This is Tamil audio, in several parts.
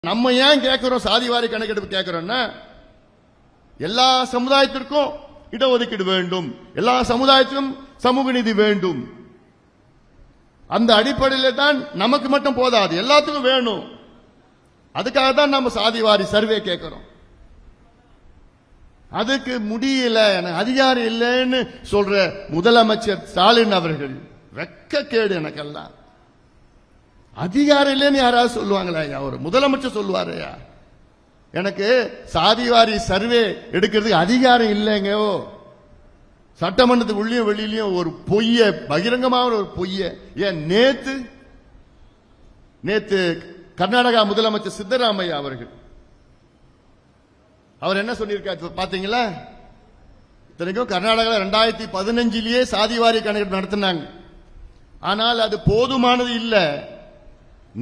நம்ம ஏன் கேட்கிறோம் சாதிவாரி கணக்கெடுப்பு கேட்கிறோம்னா எல்லா சமுதாயத்திற்கும் இடஒதுக்கீடு வேண்டும், எல்லா சமுதாயத்திலும் சமூக நீதி வேண்டும். அந்த அடிப்படையில் தான் நமக்கு மட்டும் போதாது, எல்லாத்துக்கும் வேணும். அதுக்காக தான் நம்ம சாதிவாரி சர்வே கேட்கிறோம். அதுக்கு முடியல, எனக்கு அதிகாரம் இல்லைன்னு சொல்ற முதலமைச்சர் ஸ்டாலின் அவர்கள் வெட்கக்கேடு. எனக்கெல்லாம் அதிகாரம் இல்லைன்னு யாராவது சொல்லுவாங்களா? ஒரு முதலமைச்சர் சொல்லுவாரையா? எனக்கு சாதிவாரி சர்வே எடுக்கிறதுக்கு அதிகாரம் இல்லைங்க. சட்டமன்றத்துக்கு உள்ளியும் வெளியிலையும் ஒரு பொய்ய, பகிரங்கமான ஒரு பொய்ய. ஏன் நேத்து கர்நாடகா முதலமைச்சர் சித்தராமையா அவர்கள் அவர் என்ன சொல்லியிருக்காரு பாத்தீங்களா? இத்தனைக்கும் கர்நாடகா 2015 சாதிவாரி கணக்கெடுப்பு நடத்தினாங்க. ஆனால் அது போதுமானது இல்ல.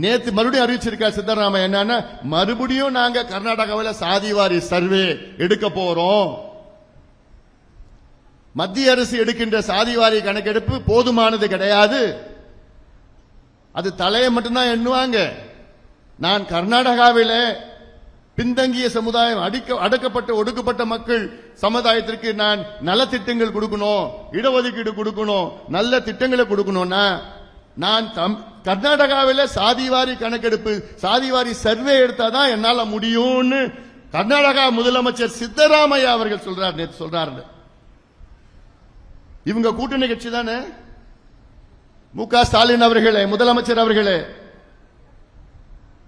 நேத்து மறுபடியும் அறிவிச்சிருக்கார் சித்தராமையா என்னன்னா, மறுபடியும் நாங்க கர்நாடகாவில் சாதிவாரி சர்வே எடுக்க போறோம். மத்திய அரசு எடுக்கின்ற சாதிவாரி கணக்கெடுப்பு போதுமானது கிடையாது, அது தலையை மட்டும்தான் எண்ணுவாங்க. நான் கர்நாடகாவில் பின்தங்கிய சமுதாயம், அடக்கப்பட்ட ஒடுக்கப்பட்ட மக்கள் சமுதாயத்திற்கு நான் நலத்திட்டங்கள் கொடுக்கணும், இடஒதுக்கீடு கொடுக்கணும், நல்ல திட்டங்களை கொடுக்கணும்னா நான் கர்நாடகாவில் சாதிவாரி கணக்கெடுப்பு, சாதிவாரி சர்வே எடுத்தாதான் என்னால முடியும்னு கர்நாடகா முதலமைச்சர் சித்தராமையா அவர்கள் சொல்றார். நேற்று சொல்றாரு. இவங்க கூட்டணி கட்சி தானே. மு.க. ஸ்டாலின் அவர்களே, முதலமைச்சர் அவர்களே,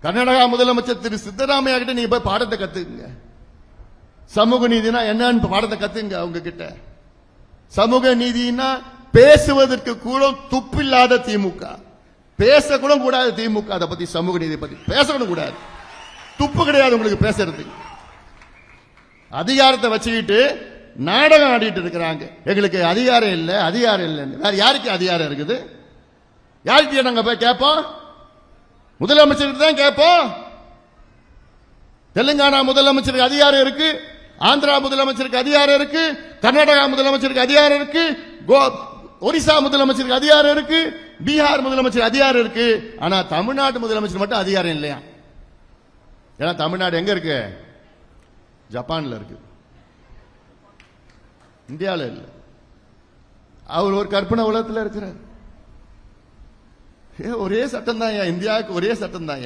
கர்நாடகா முதலமைச்சர் திரு சித்தராமையா கிட்ட நீங்க போய் பாடத்தை கத்துக்குங்க. சமூக நீதினா என்னன்னு பாடத்தை கத்துங்க அவங்க கிட்ட. சமூக நீதினா பேசுவதற்கு கூட துப்பில்லாத திமுக, பேசக்கூட கூடாது திமுக. அதை பத்தி, சமூக நீதி பத்தி பேசக்கூட கூடாது, துப்பு கிடையாது உங்களுக்கு பேசுறதுக்கு. அதிகாரத்தை வச்சுக்கிட்டு நாடகம் ஆடிட்டு இருக்கிறாங்க. எங்களுக்கு அதிகாரம் இல்லை, அதிகாரம் இல்லைன்னு. வேற யாருக்கு அதிகாரம் இருக்குது? யாருக்கு நாங்க போய் கேட்போம்? முதலமைச்சருக்கு தான் கேட்போம். தெலுங்கானா முதலமைச்சருக்கு அதிகாரம் இருக்கு, ஆந்திரா முதலமைச்சருக்கு அதிகாரம் இருக்கு, கர்நாடகா முதலமைச்சருக்கு அதிகாரம் இருக்கு, ஒரிசா முதலமைச்சருக்கு அதிகாரம் இருக்கு, பீகார் முதலமைச்சர் அதிகாரம் இருக்கு. ஆனா தமிழ்நாட்டு முதலமைச்சர் மட்டும் அதிகாரம் இல்லையா? ஏன்னா தமிழ்நாடு எங்க இருக்கு? ஜப்பான்ல இருக்கு, இந்தியாவில் இல்ல. அவர் ஒரு கற்பனை உலகத்தில் இருக்கிறார். ஒரே சட்டம் தான் இந்தியாவுக்கு, ஒரே சட்டம் தான்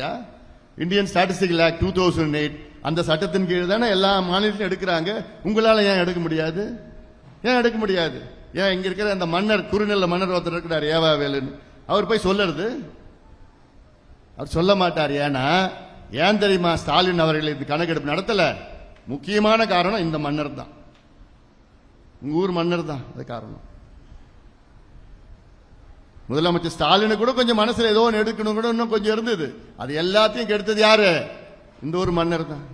இந்தியன் ஸ்டாட்டிஸ்டிக்கல் ஆக்ட் 2008. அந்த சட்டத்தின் கீழ் தானே எல்லா மாநிலத்திலும் எடுக்கிறாங்க. உங்களால ஏன் எடுக்க முடியாது? ஏன் எடுக்க முடியாது? ஏன் இங்க இருக்கிற அந்த மன்னர், குறுநெல்ல மன்னர் ஒருத்தர் இருக்கிறார் ஏவாவேலுன்னு, அவர் போய் சொல்லுறது? அவர் சொல்ல மாட்டார். ஏன்னா ஏன் தெரியுமா? ஸ்டாலின் அவர்கள் இந்த கணக்கெடுப்பு நடத்தல. முக்கியமான காரணம் இந்த மன்னர் தான், உங்க ஊர் மன்னர் தான். அது காரணம். முதலமைச்சர் ஸ்டாலின் கூட கொஞ்சம் மனசுல ஏதோ ஒன்று எடுக்கணும் கூட இன்னும் கொஞ்சம் இருந்தது. அது எல்லாத்தையும் கெடுத்தது யாரு? இந்த ஒரு மன்னர் தான்.